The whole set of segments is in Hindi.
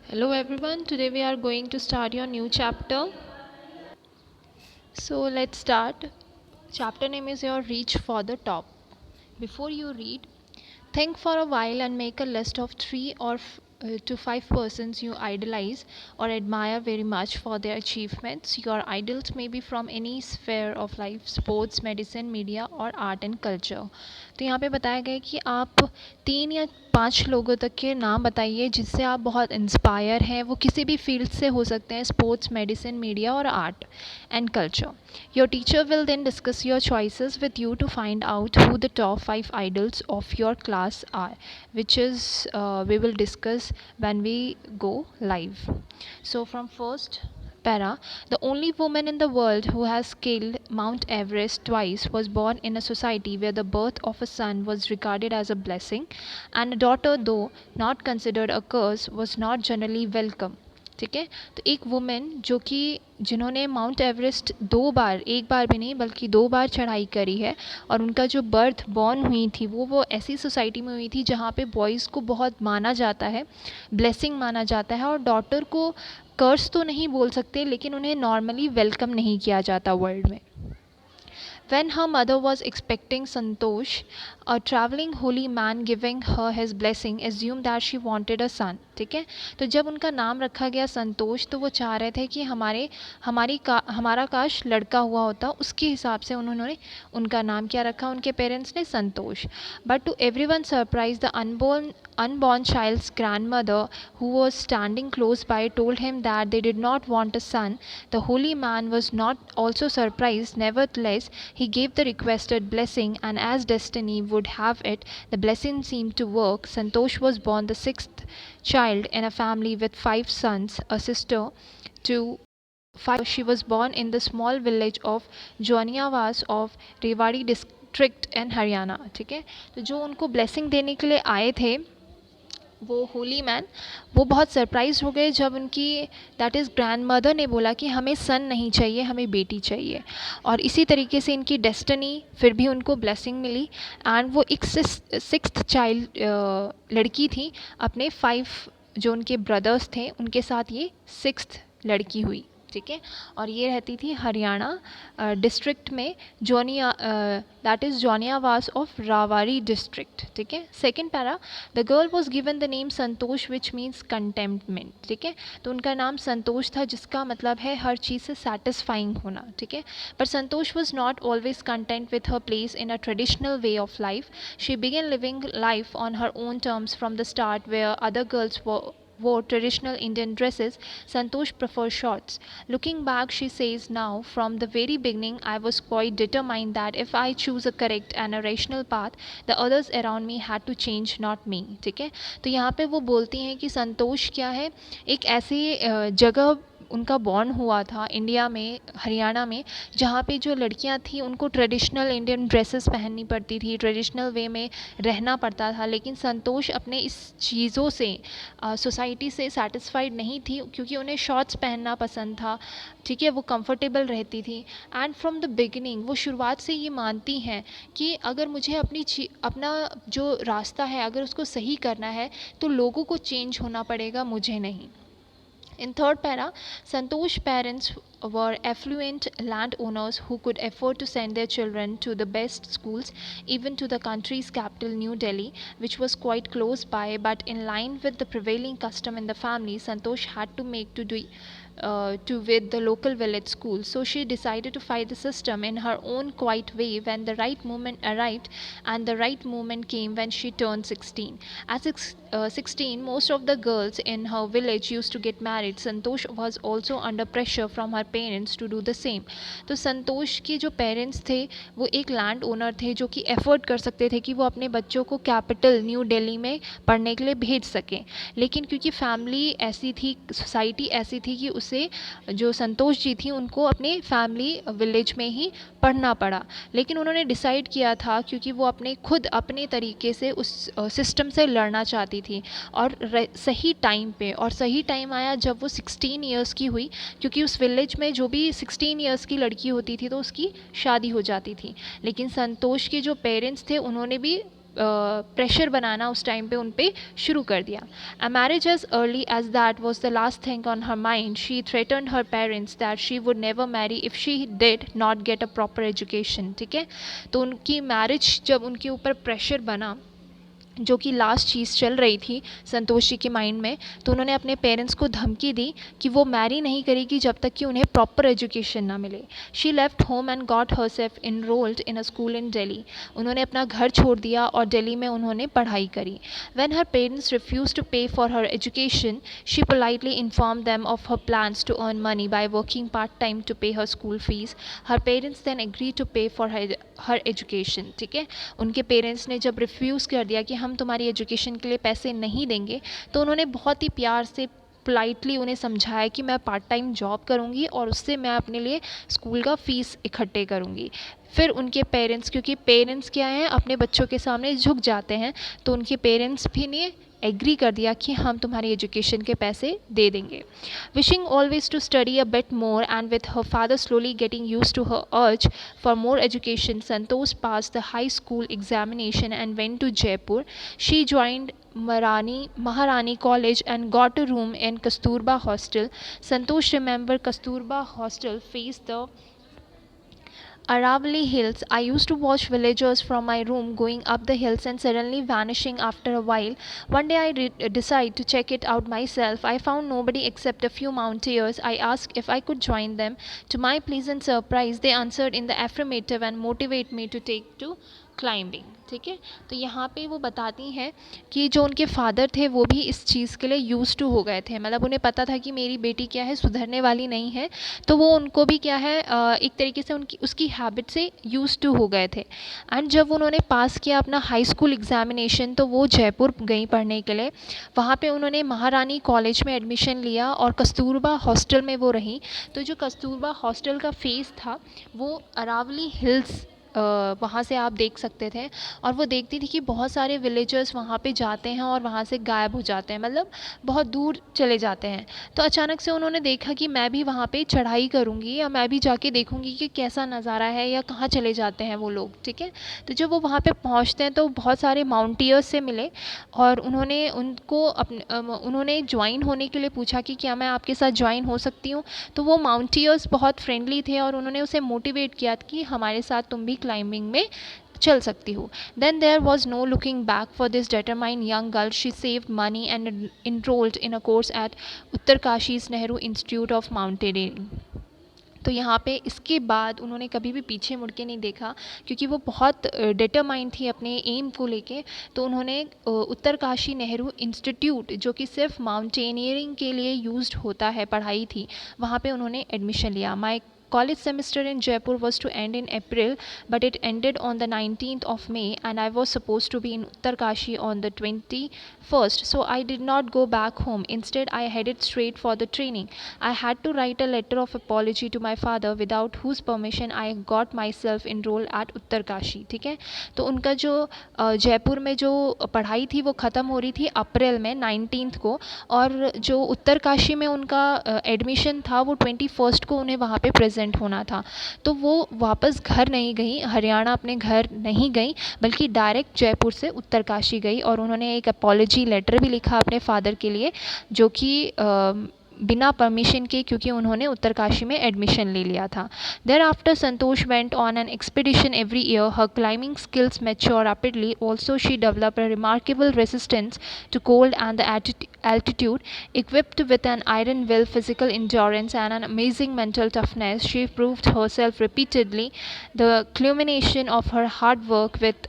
Hello everyone, today we are going to start your new chapter. So let's start. Chapter name is your Reach for the Top. Before you read, think for a while and make a list of to five persons you idolize or admire very much for their achievements. Your idols may be from any sphere of life, sports, medicine, media और आर्ट एंड कल्चर. तो यहाँ पे बताया गया है कि आप 3 या 5 लोगों तक के नाम बताइए जिससे आप बहुत इंस्पायर हैं. वो किसी भी फील्ड से हो सकते हैं, स्पोर्ट्स, मेडिसिन, मीडिया और art and culture. Your teacher will then discuss your choices with you to find out who the top 5 idols of your class are, which is we will discuss when we go live. So from first para, the only woman in the world who has scaled Mount Everest twice was born in a society where the birth of a son was regarded as a blessing, and a daughter, though not considered a curse, was not generally welcome. ठीक है. तो एक वुमेन जो कि जिन्होंने माउंट एवरेस्ट 2 बार, एक बार भी नहीं बल्कि 2 बार चढ़ाई करी है, और उनका जो बर्थ बॉर्न हुई थी वो ऐसी सोसाइटी में हुई थी जहाँ पे बॉयज़ को बहुत माना जाता है, ब्लेसिंग माना जाता है, और डॉटर को कर्स तो नहीं बोल सकते लेकिन उन्हें नॉर्मली वेलकम नहीं किया जाता वर्ल्ड में. When her mother was expecting Santosh, a traveling holy man giving her his blessing assumed that she wanted a son. ठीक है. तो जब उनका नाम रखा गया संतोष तो वो चाह रहे थे कि हमारा काश लड़का हुआ होता. उसके हिसाब से उन्होंने उनका नाम क्या रखा, उनके पेरेंट्स ने, Santosh. But to everyone surprise the unborn child's grandmother, who was standing close by, told him that they did not want a son. The holy man was not also surprised. Nevertheless, he gave the requested blessing, and as destiny would have it, the blessing seemed to work. Santosh was born the sixth child in a family with 5 sons, a sister to 5. She was born in the small village of Joniawaz of Rewari district in Haryana. ठीक है. तो जो उनको ब्लेसिंग देने के लिए आए थे वो होली मैन, वो बहुत सरप्राइज हो गए जब उनकी दैट इज़ ग्रैंड मदर ने बोला कि हमें सन नहीं चाहिए, हमें बेटी चाहिए. और इसी तरीके से इनकी डेस्टिनी फिर भी उनको ब्लेसिंग मिली, एंड वो एक सिक्स्थ चाइल्ड लड़की थी. अपने 5 जो उनके ब्रदर्स थे उनके साथ ये सिक्स्थ लड़की हुई. ठीक है. और ये रहती थी हरियाणा डिस्ट्रिक्ट में, Jonia that is Joniawas of Rewari district. ठीक है. Second para, the girl was given the name Santosh which means contentment. ठीक है. तो उनका नाम संतोष था जिसका मतलब है हर चीज़ से सेटिस्फाइंग होना. ठीक है. पर Santosh was not always content with her place in a traditional way of life. She began living life on her own terms from the start. Where other girls wore traditional Indian dresses, Santosh preferred shorts. Looking back, she says, now, from the very beginning, I was quite determined that if I choose a correct and a rational path, the others around me had to change, not me. ठीक है. तो यहाँ पे वो बोलती हैं कि संतोष क्या है, एक ऐसी जगह उनका बॉर्न हुआ था इंडिया में, हरियाणा में, जहाँ पे जो लड़कियाँ थी उनको ट्रेडिशनल इंडियन ड्रेसेस पहननी पड़ती थी, ट्रेडिशनल वे में रहना पड़ता था. लेकिन संतोष अपने इस चीज़ों से सोसाइटी से सेटिस्फाइड नहीं थी क्योंकि उन्हें शॉर्ट्स पहनना पसंद था. ठीक है. वो कंफर्टेबल रहती थी. एंड फ्रॉम द बिगिनिंग वो शुरुआत से ये मानती हैं कि अगर मुझे अपना जो रास्ता है अगर उसको सही करना है तो लोगों को चेंज होना पड़ेगा, मुझे नहीं. In third para, Santosh parents were affluent landowners who could afford to send their children to the best schools, even to the country's capital New Delhi, which was quite close by. But in line with the prevailing custom in the family, Santosh had to make to with the local village school. So she decided to fight the system in her own quiet way when the right moment arrived, and the right moment came when she turned 16. At 16, most of the girls in her village used to get married. Santosh was also under pressure from her parents to do the same. तो संतोष के जो पेरेंट्स थे वो एक लैंड ओनर थे जो कि एफर्ट कर सकते थे कि वो अपने बच्चों को कैपिटल न्यू दिल्ली में पढ़ने के लिए भेज सकें. लेकिन क्योंकि फैमिली ऐसी थी, सोसाइटी ऐसी थी कि उसे जो संतोष जी थी उनको अपने फैमिली विलेज में ही पढ़ना पड़ा. लेकिन उन्होंने डिसाइड किया था क्योंकि वो अपने तरीके से उस सिस्टम से लड़ना चाहती थी. और सही टाइम पे, और सही टाइम आया जब वो 16 ईयर्स की हुई, क्योंकि उस विलेज में जो भी 16 ईयर्स की लड़की होती थी तो उसकी शादी हो जाती थी. लेकिन संतोष के जो पेरेंट्स थे उन्होंने भी प्रेशर बनाना उस टाइम पे उन पे शुरू कर दिया. A marriage as early as that was the last thing on her mind. She threatened her parents that she would never marry if she did not get a proper education. ठीक है, तो उनकी मैरिज जब उनके ऊपर प्रेशर बना, जो कि लास्ट चीज़ चल रही थी संतोष जी के माइंड में, तो उन्होंने अपने पेरेंट्स को धमकी दी कि वो मैरी नहीं करेगी जब तक कि उन्हें प्रॉपर एजुकेशन ना मिले. She left home and got herself enrolled in a school इन दिल्ली. उन्होंने अपना घर छोड़ दिया और दिल्ली में उन्होंने पढ़ाई करी. When her parents refuse to pay for her education, she politely inform them of her plans to earn money by working part time to pay her school fees. Her parents then agree to pay for her education. ठीक है, उनके पेरेंट्स ने जब रिफ्यूज़ कर दिया कि हम तुम्हारी एजुकेशन के लिए पैसे नहीं देंगे, तो उन्होंने बहुत ही प्यार से पोलाइटली उन्हें समझाया कि मैं पार्ट टाइम जॉब करूंगी और उससे मैं अपने लिए स्कूल का फ़ीस इकट्ठे करूंगी. फिर उनके पेरेंट्स, क्योंकि पेरेंट्स क्या हैं, अपने बच्चों के सामने झुक जाते हैं, तो उनके पेरेंट्स भी ने एग्री कर दिया कि हम तुम्हारी एजुकेशन के पैसे दे देंगे. Wishing always to study a bit more and with her father slowly getting used to her urge for more education, Santosh pass the high school examination and went to Jaipur. She joined Maharani College and got a room in Kasturba Hostel. Santosh remember Kasturba Hostel faced the Aravali Hills. I used to watch villagers from my room going up the hills and suddenly vanishing after a while. One day I decided to check it out myself. I found nobody except a few mountaineers. I asked if I could join them. To my pleasant surprise, they answered in the affirmative and motivated me to take to climbing. ठीक है, तो यहाँ पे वो बताती हैं कि जो उनके फादर थे वो भी इस चीज़ के लिए यूज़ टू हो गए थे, मतलब उन्हें पता था कि मेरी बेटी क्या है, सुधरने वाली नहीं है, तो वो उनको भी क्या है एक तरीके से उनकी उसकी हैबिट से यूज़ टू हो गए थे. एंड जब उन्होंने पास किया अपना हाई स्कूल एग्जामिनेशन, तो वो जयपुर गई पढ़ने के लिए. वहाँ पे उन्होंने महारानी कॉलेज में एडमिशन लिया और कस्तूरबा हॉस्टल में वो रहीं. तो जो कस्तूरबा हॉस्टल का फेस था वो अरावली हिल्स वहाँ से आप देख सकते थे, और वो देखती थी कि बहुत सारे विलेजर्स वहाँ पे जाते हैं और वहाँ से गायब हो जाते हैं, मतलब बहुत दूर चले जाते हैं. तो अचानक से उन्होंने देखा कि मैं भी वहाँ पे चढ़ाई करूँगी या मैं भी जाके देखूँगी कि कैसा नज़ारा है या कहाँ चले जाते हैं वो लोग. ठीक है, तो जब वो वहाँ पे पहुँचते हैं तो बहुत सारे माउंटेनियर्स से मिले और उन्होंने उनको उन्होंने ज्वाइन होने के लिए पूछा कि क्या मैं आपके साथ ज्वाइन हो सकती हूँ. तो वो माउंटेनियर्स बहुत फ्रेंडली थे और उन्होंने उसे मोटिवेट किया कि हमारे साथ तुम भी क्लाइंबिंग में चल सकती हो. Then there was no looking back for this determined young girl. She saved money and enrolled in a course at Uttarkashi's Nehru institute of mountaineering. तो यहाँ पे इसके बाद उन्होंने कभी भी पीछे मुड़ के नहीं देखा, क्योंकि वो बहुत डिटरमाइंड थी अपने एम को लेके. तो उन्होंने उत्तरकाशी नेहरू इंस्टीट्यूट, जो कि सिर्फ माउंटेनियरिंग के लिए यूज्ड होता है पढ़ाई थी, वहाँ पे उन्होंने एडमिशन लिया. माई college semester in Jaipur was to end in April, but it ended on the 19th of May and I was supposed to be in Uttarkashi on the 21st, so I did not go back home. Instead, I headed straight for the training. I had to write a letter of apology to my father, without whose permission I got myself enrolled at Uttarkashi. ठीक है, तो उनका जो जयपुर में जो पढ़ाई थी वो ख़त्म हो रही थी अप्रैल में 19th को, और जो उत्तरकाशी में उनका एडमिशन था वो 21st को उन्हें वहाँ पे प्रेजेंट होना था. तो वो वापस घर नहीं गई, हरियाणा अपने घर नहीं गई, बल्कि डायरेक्ट जयपुर से उत्तरकाशी गई और उन्होंने एक अपॉलजी लेटर भी लिखा अपने फादर के लिए, जो कि बिना परमिशन के, क्योंकि उन्होंने उत्तरकाशी में एडमिशन ले लिया था. Thereafter Santosh went on an expedition every year. Her climbing skills mature rapidly. Also she developed a remarkable resistance to cold and the altitude. Equipped with an iron will, physical endurance, and an amazing mental toughness, she proved herself repeatedly. The culmination of her hard work with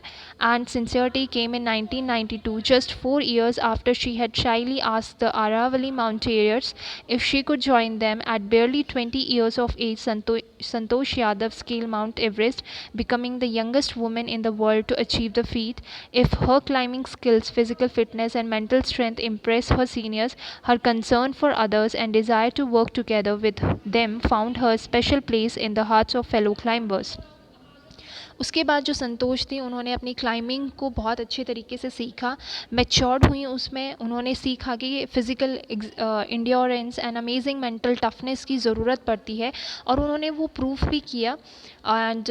and sincerity came in 1992, just 4 years after she had shyly asked the Aravali mountaineers if she could join them. At barely 20 years of age, Santosh Yadav scaled Mount Everest, becoming the youngest woman in the world to achieve the feat. If her climbing skills, physical fitness, and mental strength impressed her seniors, her concern for others and desire to work together with them found her a special place in the hearts of fellow climbers. उसके बाद जो संतोष थी, उन्होंने अपनी क्लाइंबिंग को बहुत अच्छे तरीके से सीखा, मैच्योर्ड हुई उसमें. उन्होंने सीखा कि physical endurance and amazing mental toughness की ज़रूरत पड़ती है, और उन्होंने वो प्रूफ भी किया. एंड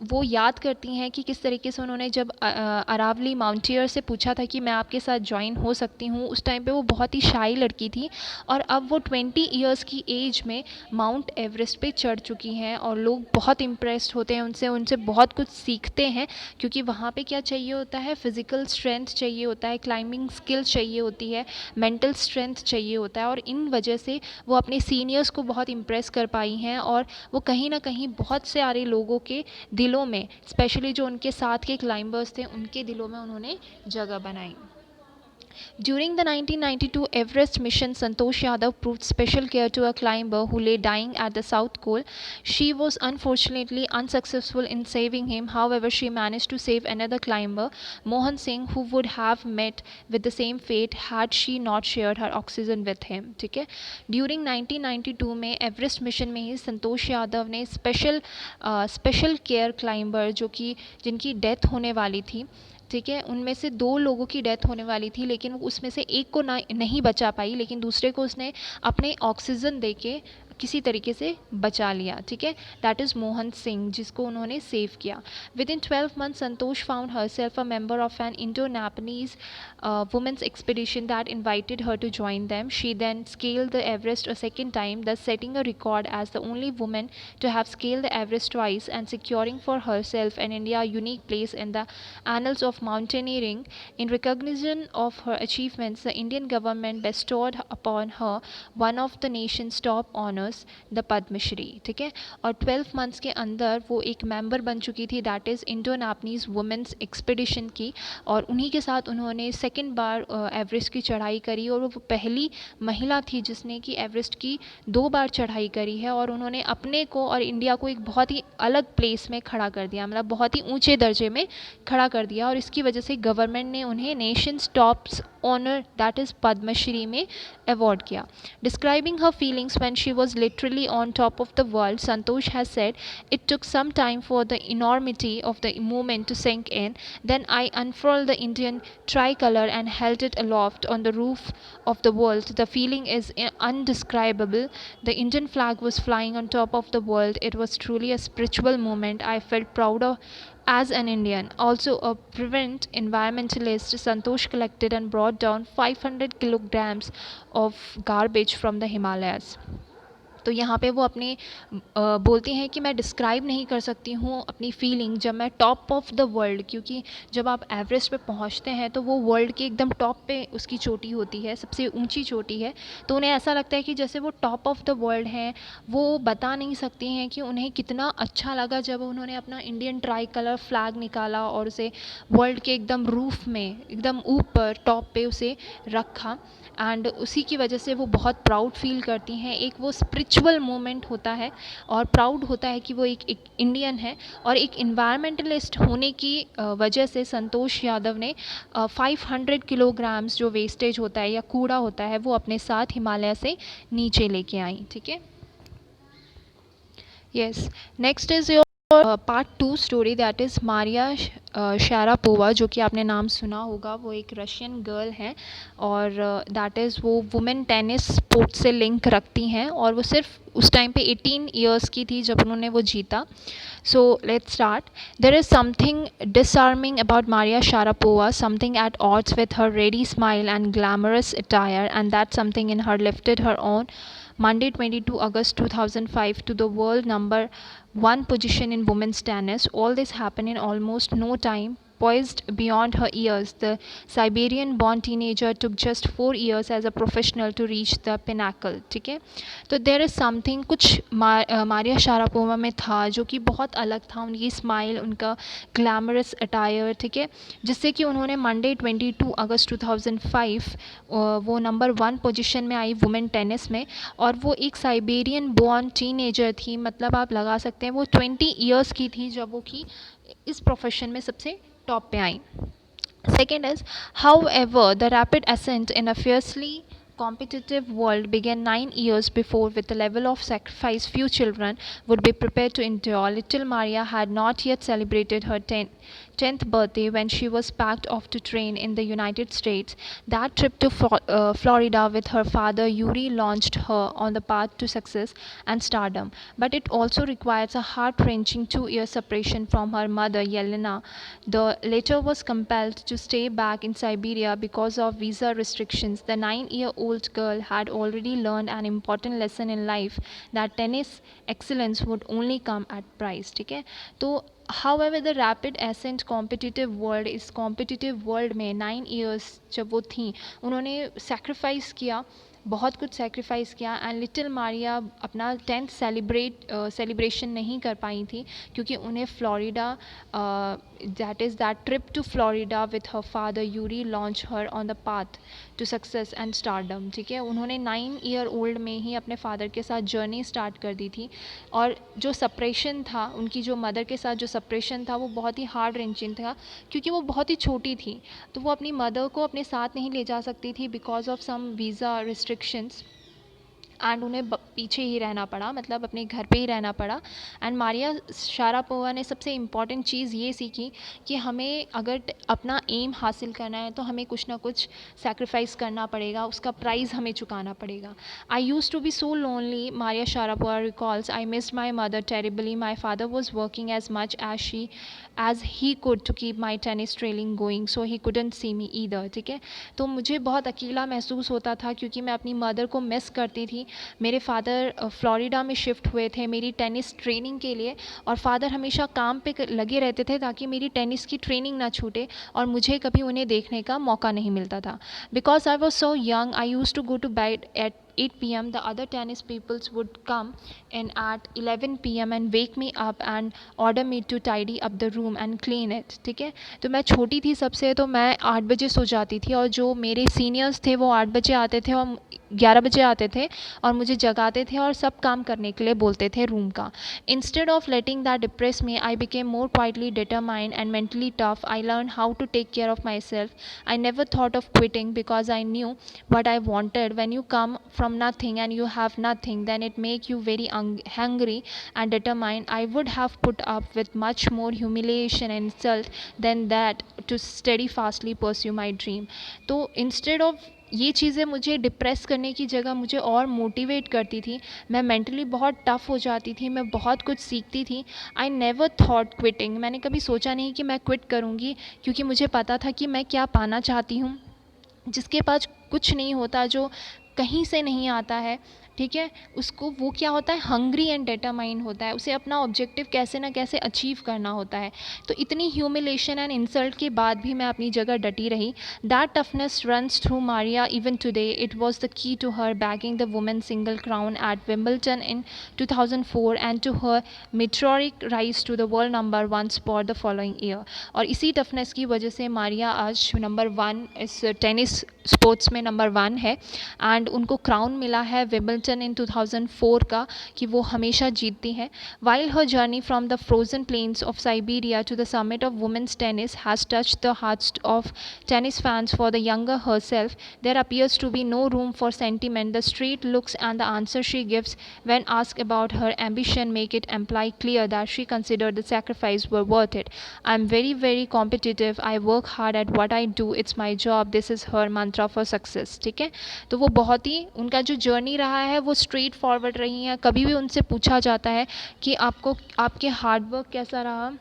वो याद करती हैं कि किस तरीके से उन्होंने जब अरावली माउंटेयर से पूछा था कि मैं आपके साथ ज्वाइन हो सकती हूँ, उस टाइम पे वो बहुत ही शाई लड़की थी और अब वो 20 ईयर्स की एज में माउंट एवरेस्ट पे चढ़ चुकी हैं और लोग बहुत इम्प्रेस्ड होते हैं उनसे, उनसे बहुत कुछ सीखते हैं क्योंकि वहाँ पे क्या चाहिए होता है, फिज़िकल स्ट्रेंथ चाहिए होता है, क्लाइंबिंग स्किल चाहिए होती है, मेंटल स्ट्रेंथ चाहिए होता है और इन वजह से वो अपने सीनियर्स को बहुत इम्प्रेस कर पाई हैं और वो कहीं ना कहीं बहुत सारे लोगों के दिलों में, स्पेशली जो उनके साथ के क्लाइंबर्स थे उनके दिलों में उन्होंने जगह बनाई। During the 1992 Everest mission, Santosh Yadav proved special care to a climber who lay dying at the South Pole. She was unfortunately unsuccessful in saving him. However, she managed to save another climber, Mohan Singh, who would have met with the same fate had she not shared her oxygen with him. ठीक है, ड्यूरिंग 1992 में एवरेस्ट मिशन में ही संतोष यादव ने स्पेशल केयर क्लाइंबर जो कि जिनकी डेथ होने वाली थी, ठीक है, उनमें से 2 लोगों की डेथ होने वाली थी लेकिन उसमें से एक को ना नहीं बचा पाई, लेकिन दूसरे को उसने अपने ऑक्सीजन दे के किसी तरीके से बचा लिया। ठीक है, दैट इज़ मोहन सिंह जिसको उन्होंने सेव किया। With in 12 month Santosh found herself a member of an Indo Nepalese women's expedition that invited her to join them. She then scaled the Everest a second time, thus setting a record as the only woman to have scaled the Everest twice and securing for herself and India a unique place in the annals of mountaineering. In recognition of her achievements, the Indian government bestowed upon her one of the nation's top honors, the Padma Shri. ठीक है, और 12 मंथ्स के अंदर वो एक मेंबर बन चुकी थी, that is Indo Nepalese women's expedition की, और उन्हीं के साथ उन्होंने सेकंड बार एवरेस्ट की चढ़ाई करी और वो पहली महिला थी जिसने कि एवरेस्ट की 2 बार चढ़ाई करी है और उन्होंने अपने को और इंडिया को एक बहुत ही अलग प्लेस में खड़ा कर दिया, मतलब बहुत ही ऊंचे दर्जे में खड़ा कर दिया और इसकी वजह से गवर्नमेंट ने उन्हें nation's tops honour that is Padmashri में अवॉर्ड किया। Describing her feelings when she was literally on top of the world, Santosh has said, "It took some time for the enormity of the moment to sink in. Then I unfurled the Indian tricolor and held it aloft on the roof of the world. The feeling is undescribable. The Indian flag was flying on top of the world. It was truly a spiritual moment. I felt proud of as an Indian." Also a fervent environmentalist, Santosh collected and brought down 500 kilograms of garbage from the Himalayas. तो यहाँ पे वो अपने बोलती हैं कि मैं डिस्क्राइब नहीं कर सकती हूँ अपनी फीलिंग जब मैं टॉप ऑफ द वर्ल्ड, क्योंकि जब आप एवरेस्ट पे पहुँचते हैं तो वो वर्ल्ड के एकदम टॉप पे उसकी चोटी होती है, सबसे ऊंची चोटी है, तो उन्हें ऐसा लगता है कि जैसे वो टॉप ऑफ द वर्ल्ड हैं। वो बता नहीं सकती हैं कि उन्हें कितना अच्छा लगा जब उन्होंने अपना इंडियन ट्राई कलर फ्लैग निकाला और उसे वर्ल्ड के एकदम रूफ में, एकदम ऊपर टॉप पे उसे रखा, एंड उसी की वजह से वो बहुत प्राउड फील करती हैं। एक वो स्पिरिचुअल मोमेंट होता है और प्राउड होता है कि वो एक इंडियन है, और एक इन्वायरमेंटलिस्ट होने की वजह से संतोष यादव ने 500 किलोग्राम्स जो वेस्टेज होता है या कूड़ा होता है वो अपने साथ हिमालय से नीचे लेके आई। ठीक है, yes, next is your part 2 story that is Maria Sharapova, जो कि आपने नाम सुना होगा। वो एक रशियन गर्ल है और दैट इज़ वो वुमेन टेनिस स्पोर्ट से लिंक रखती हैं और वो सिर्फ उस टाइम पे 18 ईयर्स की थी जब उन्होंने वो जीता। So let's start. There is something disarming about Maria Sharapova, something at odds with her ready smile and glamorous attire, and that something in her lifted her on Monday 22 August 2005 to the world number 1 position in women's tennis. All this happened in almost no time. Poised beyond her years, the Siberian-born teenager took just 4 years as a professional to reach the pinnacle. ठीक है, तो देयर इज़ समथिंग कुछ मारिया शारापोवा में था जो कि बहुत अलग था, उनकी स्माइल, उनका ग्लैमरस अटायर, ठीक है, जिससे कि उन्होंने मंडे 22 अगस्त 2005 वो नंबर 1 पोजीशन में आई वुमेन टेनिस में, और वो एक साइबेरियन बॉर्न टीनेजर थी, मतलब आप लगा सकते हैं वो 20 ईयर्स की थी जब वो की इस प्रोफेशन में सबसे टॉप पे आई। Second is, however, the rapid ascent in a fiercely competitive world began 9 years before with the level of sacrifice few children would be prepared to endure. Little Maria had not yet celebrated her 10th birthday when she was packed off to train in the United States. That trip to Florida with her father Yuri launched her on the path to success and stardom. But it also requires a heart-wrenching 2-year separation from her mother Yelena. The latter was compelled to stay back in Siberia because of visa restrictions. The 9-year-old girl had already learned an important lesson in life, that tennis excellence would only come at price. ठीक है, तो however the rapid ascent competitive world में 9 years जब वो थी, उन्होंने sacrifice किया, बहुत कुछ सेक्रीफाइस किया, एंड लिटिल मारिया अपना 10th सेलिब्रेशन नहीं कर पाई थी क्योंकि उन्हें Florida, that trip to Florida with her father Yuri launch her on the path to success and stardom. ठीक है, उन्होंने 9-year-old में ही अपने फादर के साथ जर्नी स्टार्ट कर दी थी. और जो सप्रेशन था, उनकी जो मदर के साथ जो सप्रेशन था, वो बहुत ही हार्ड रेंचिंग था क्योंकि वो बहुत ही छोटी थी, तो वो अपनी मदर को अपने साथ नहीं ले जा सकती थी because of some visa restrictions, and उन्हें पीछे ही रहना पड़ा, मतलब अपने घर पे ही रहना पड़ा. एंड मारिया शारापोवा ने सबसे इम्पॉर्टेंट चीज़ ये सीखी कि हमें अगर अपना एम हासिल करना है तो हमें कुछ ना कुछ सेक्रीफाइस करना पड़ेगा, उसका प्राइस हमें चुकाना पड़ेगा. I use to be so lonely, Maria Sharapova recalls. I missed my mother terribly. My father was working as much as he could to keep my tennis training going, so he couldn't see me either. ठीक है, तो मुझे बहुत अकेला महसूस होता था क्योंकि मैं अपनी मदर को मिस करती थी. मेरे फादर फ्लोरिडा में शिफ्ट हुए थे मेरी टेनिस ट्रेनिंग के लिए, और फादर हमेशा काम पे लगे रहते थे ताकि मेरी टेनिस की ट्रेनिंग ना छूटे और मुझे कभी उन्हें देखने का मौका नहीं मिलता था. Because I was so young, I use to go to bed at 8 p.m. The other tennis peoples would come in at 11 p.m. and wake me up and order me to tidy up the room and clean it. ठीक है, तो मैं छोटी थी सबसे, तो मैं 8 बजे सो जाती थी और जो मेरे सीनियर्स थे वो 8 बजे आते थे और 11 बजे आते थे और मुझे जगाते थे और सब काम करने के लिए बोलते थे रूम का. Instead of letting that depress me, I became more quietly determined and mentally tough. I learned how to take care of myself. I never thought of quitting because I knew what I wanted. When you come from nothing and you have nothing, then it make you very hungry and determined. I would have put up with much more humiliation and insult than that to steady fastly pursue my dream. तो instead of ये चीज़ें मुझे डिप्रेस करने की जगह मुझे और मोटिवेट करती थी. मैं मेंटली बहुत टफ़ हो जाती थी, मैं बहुत कुछ सीखती थी. I never thought quitting. मैंने कभी सोचा नहीं कि मैं क्विट करूँगी क्योंकि मुझे पता था कि मैं क्या पाना चाहती हूँ. जिसके पास कुछ नहीं होता, जो कहीं से नहीं आता है, ठीक है, उसको वो क्या होता है, हंग्री एंड डिटरमाइंड होता है. उसे अपना ऑब्जेक्टिव कैसे ना कैसे अचीव करना होता है. तो इतनी ह्यूमिलेशन एंड इंसल्ट के बाद भी मैं अपनी जगह डटी रही. That toughness runs through Maria even today. It was the key to her bagging the women single crown at Wimbledon in 2004 and to her meteoric rise to the world number 1 spot the following year. और इसी टफनेस की वजह से मारिया आज नंबर 1 इस टेनिस स्पोर्ट्स में नंबर 1 है, एंड उनको क्राउन मिला है विम्बलटन इन 2004 का कि वो हमेशा जीतती हैं. While her journey from the frozen plains of Siberia to the summit of women's tennis has touched the hearts of tennis fans for the younger herself, there appears to be no room for sentiment. The straight looks and the answer she gives when asked about her ambition make it imply clear that she considered the sacrifice were worth it. I'm very, very competitive. I work hard at what I do. It's my job. This is her mantra for success. ठीक है, तो वो बहुत ही उनका जो जर्नी रहा है वो स्ट्रेट फॉरवर्ड रही हैं. कभी भी उनसे पूछा जाता है कि आपको आपके हार्डवर्क कैसा रहा,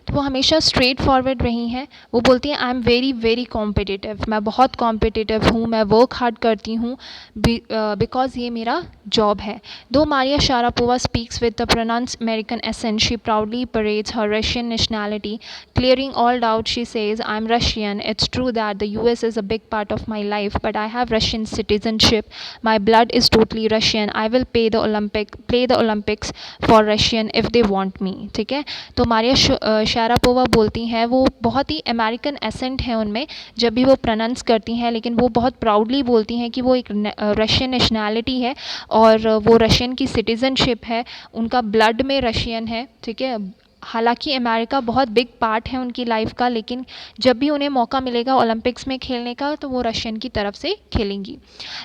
तो वो हमेशा स्ट्रेट फॉरवर्ड रही हैं. वो बोलती हैं I am very very competitive. मैं बहुत कॉम्पिटिटिव हूँ, मैं वर्क हार्ड करती हूँ बिकॉज ये मेरा जॉब है. Though Maria Sharapova speaks with the pronounce American accent, she proudly parades her Russian nationality. Clearing all doubt she says I am Russian. It's true that the US is a big part of my life, but I have Russian citizenship. My blood is totally Russian. I will play the Olympics for Russian if they want me. ठीक है, तो मारिया शारापोवा बोलती हैं, वो बहुत ही अमेरिकन एसेंट है उनमें जब भी वो प्रोनाउंस करती हैं, लेकिन वो बहुत प्राउडली बोलती हैं कि वो एक रशियन नेशनैलिटी है और वो रशियन की सिटीज़नशिप है, उनका ब्लड में रशियन है. ठीक है, हालांकि अमेरिका बहुत बिग पार्ट है उनकी लाइफ का, लेकिन जब भी उन्हें मौका मिलेगा ओलंपिक्स में खेलने का तो वो रशियन की तरफ से खेलेंगी.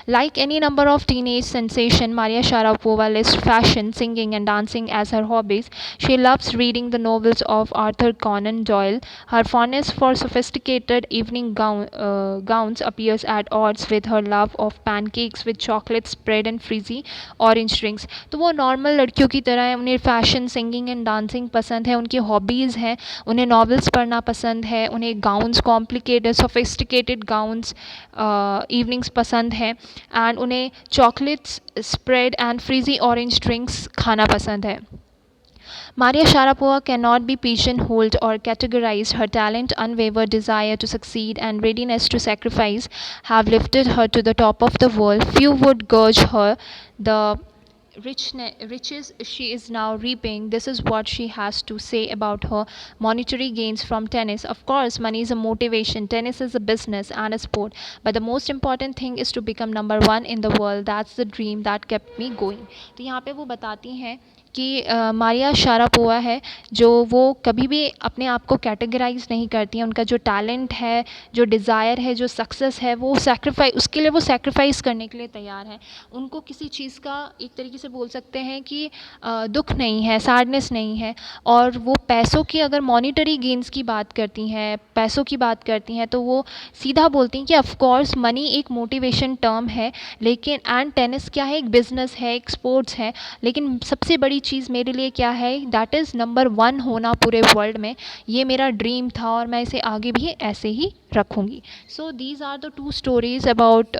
Like any number of teenage sensation, Maria Sharapova lists fashion, singing, and dancing as her hobbies. She loves reading the novels of Arthur Conan Doyle. Her fondness for sophisticated evening gowns appears at odds with her love of pancakes with chocolate spread and frizzy orange drinks. तो वो नॉर्मल लड़कियों की तरह है, उन्हें फैशन, सिंगिंग एंड डांसिंग पसंद है, उनकी हॉबीज़ हैं, उन्हें नॉवेल्स पढ़ना पसंद है, उन्हें gowns, complicated sophisticated gowns, evenings पसंद हैं, एंड उन्हें chocolates spread and frizzy orange drinks खाना पसंद है. Maria Sharapova cannot be pigeonholed or categorized. Her talent, unwavered desire to succeed, and readiness to sacrifice have lifted her to the top of the world. Few would gauge her the riches she is now reaping. This is what she has to say about her monetary gains from tennis. Of course, money is a motivation. Tennis is a business and a sport. But the most important thing is to become number one in the world. That's the dream that kept me going. तो यहाँ पे वो बताती हैं कि मारिया शारापोवा है जो वो कभी भी अपने आप को कैटेगराइज नहीं करती हैं. उनका जो टैलेंट है, जो डिज़ायर है, जो सक्सेस है, वो सैक्रिफाइस, उसके लिए वो सैक्रिफाइस करने के लिए तैयार हैं. उनको किसी चीज़ का एक तरीके से बोल सकते हैं कि दुख नहीं है, सैडनेस नहीं है. और वो पैसों की, अगर मॉनिटरी गेन्स की बात करती हैं, पैसों की बात करती हैं, तो वो सीधा बोलती हैं कि ऑफ कोर्स मनी एक मोटिवेशन टर्म है, लेकिन एंड टेनिस क्या है, एक बिज़नेस है, एक स्पोर्ट्स है, लेकिन सबसे बड़ी चीज़ मेरे लिए क्या है, दैट इज़ नंबर वन होना पूरे वर्ल्ड में. ये मेरा ड्रीम था और मैं इसे आगे भी ऐसे ही रखूँगी. So these are the two stories about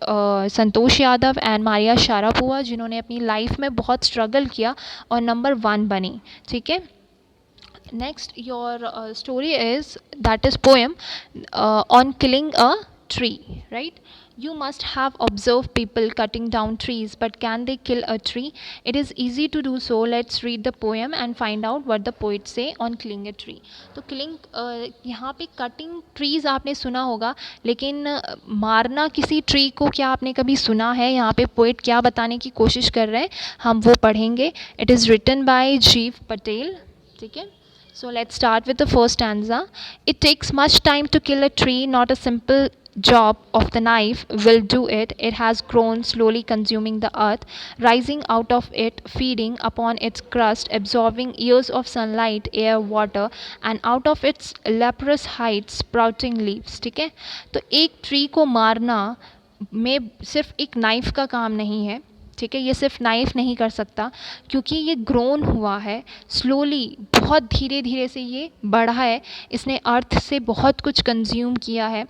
Santosh Yadav and Maria Sharapova, जिन्होंने अपनी लाइफ में बहुत स्ट्रगल किया और नंबर वन बनी. ठीक है. Next, your story is, that is poem on killing a tree, right? You must have observed people cutting down trees, but can they kill a tree? It is easy to do so. Let's read the poem and find out what the poet say on killing a tree. तो killing, यहाँ पे cutting trees आपने सुना होगा, लेकिन मारना किसी ट्री को क्या आपने कभी सुना है? यहाँ पे पोइट क्या बताने की कोशिश कर रहे हैं, हम वो पढ़ेंगे. इट इज़ रिटन बाय जीव पटेल. ठीक है. So let's start with the first stanza. It takes much time to kill a tree, not a simple job of the knife will do it. It has grown, slowly consuming the earth, rising out of it, feeding upon its crust, absorbing years of sunlight, air, water, and out of its leprous heights sprouting leaves. ठीक है. तो एक ट्री को मारना में सिर्फ एक नाइफ का काम नहीं है. ठीक है. ये सिर्फ नाइफ नहीं कर सकता, क्योंकि ये ग्रोन हुआ है स्लोली, बहुत धीरे धीरे से ये बढ़ा है. इसने अर्थ से बहुत कुछ कंज्यूम किया है.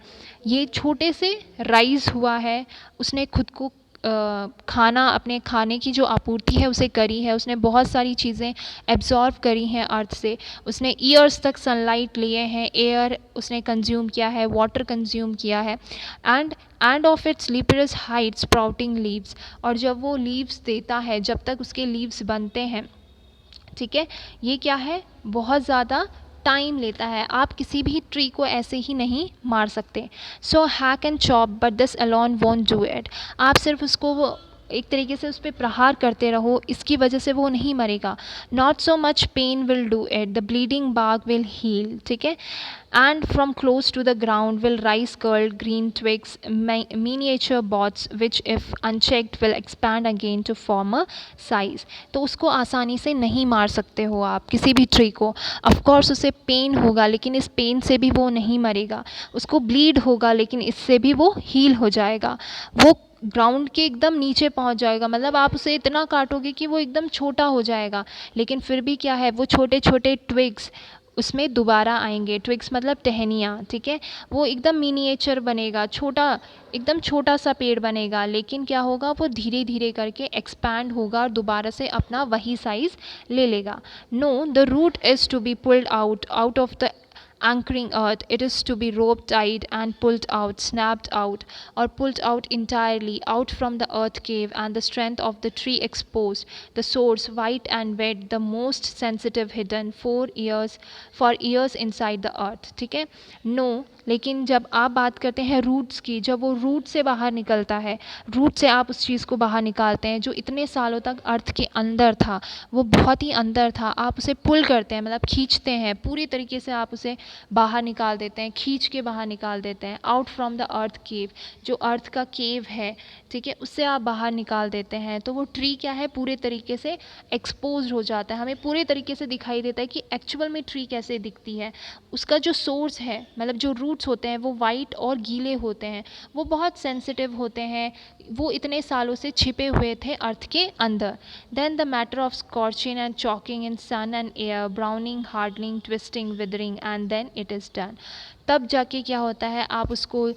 ये छोटे से राइज हुआ है. उसने खुद को खाना, अपने खाने की जो आपूर्ति है उसे करी है. उसने बहुत सारी चीज़ें एब्जॉर्व करी हैं अर्थ से. उसने ईयर्स तक सनलाइट लिए हैं, एयर उसने कंज्यूम किया है, वाटर कंज्यूम किया है. And of its leprous height sprouting leaves, और जब वो लीव्स देता है, जब तक उसके लीव्स बनते हैं, ठीक है, ये क्या है, बहुत ज़्यादा टाइम लेता है. आप किसी भी ट्री को ऐसे ही नहीं मार सकते. So hack and chop but this alone won't do it. आप सिर्फ उसको एक तरीके से उस पर प्रहार करते रहो, इसकी वजह से वो नहीं मरेगा. Not so much pain will do it, the bleeding bark will heal. ठीक है. And from close to the ground will rise curled green twigs, miniature bots which if unchecked will expand again to former size. तो उसको आसानी से नहीं मार सकते हो आप किसी भी ट्री को. ऑफकोर्स उसे पेन होगा, लेकिन इस पेन से भी वो नहीं मरेगा. उसको ब्लीड होगा, लेकिन इससे भी वो हील हो जाएगा. वो ग्राउंड के एकदम नीचे पहुंच जाएगा, मतलब आप उसे इतना काटोगे कि वो एकदम छोटा हो जाएगा, लेकिन फिर भी क्या है, वो छोटे छोटे ट्विग्स उसमें दोबारा आएंगे. ट्विग्स मतलब टहनियाँ. ठीक है. वो एकदम मिनिएचर बनेगा, छोटा, एकदम छोटा सा पेड़ बनेगा, लेकिन क्या होगा, वो धीरे धीरे करके एक्सपैंड होगा और दोबारा से अपना वही साइज़ ले लेगा. No, the root is to be pulled out of the anchoring earth, it is to be rope tied and pulled out, snapped out, or pulled out entirely out from the earth cave, and the strength of the tree exposed, the source white and wet, the most sensitive hidden for years inside the earth. ठीक है, नो लेकिन जब आप बात करते हैं रूट्स की, जब वो रूट से बाहर निकलता है, रूट से आप उस चीज़ को बाहर निकालते हैं जो इतने सालों तक अर्थ के अंदर था, वो बहुत ही अंदर था, आप उसे पुल करते हैं, मतलब खींचते हैं पूरी तरीके से, आप उसे बाहर निकाल देते हैं, खींच के बाहर निकाल देते हैं, आउट फ्रॉम द अर्थ केव, जो अर्थ का केव है, ठीक है, उससे आप बाहर निकाल देते हैं, तो वो ट्री क्या है, पूरे तरीके से एक्सपोज हो जाता है, हमें पूरे तरीके से दिखाई देता है कि एक्चुअल में ट्री कैसे दिखती है। उसका जो सोर्स है, मतलब जो रूट्स होते हैं वो वाइट और गीले होते हैं, वो बहुत सेंसिटिव होते हैं, वो इतने सालों से छिपे हुए थे अर्थ के अंदर। Then the matter of scorching and choking in sun and air, browning, hardening, twisting, withering, and then it is done. तब जाके क्या होता है, आप उसको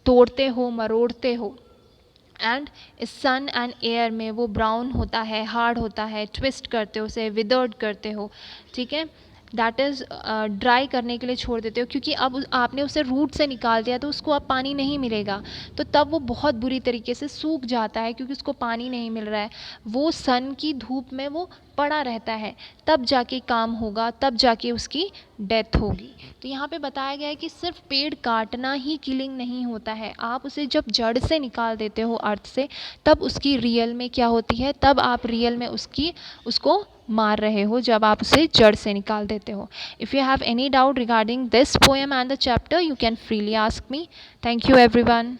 तोड़ते हो, मरोड़ते हो, एंड इस सन एंड एयर में वो ब्राउन होता है, हार्ड होता है, ट्विस्ट करते हो उसे, विदर्ड करते हो, ठीक है, दैट इज़ ड्राई करने के लिए छोड़ देते हो, क्योंकि अब आपने उसे रूट से निकाल दिया तो उसको अब पानी नहीं मिलेगा, तो तब वो बहुत बुरी तरीके से सूख जाता है, क्योंकि उसको पानी नहीं मिल रहा है, वो सन की धूप में वो पड़ा रहता है, तब जाके काम होगा, तब जाके उसकी डेथ होगी। तो यहाँ पे बताया गया है कि सिर्फ पेड़ काटना ही किलिंग नहीं होता है, आप उसे जब जड़ से निकाल देते हो अर्थ से, तब उसकी रियल में क्या होती है, तब आप रियल में उसको मार रहे हो, जब आप उसे जड़ से निकाल देते हो। If you have any doubt regarding this poem and the chapter, you can freely ask me. Thank you everyone.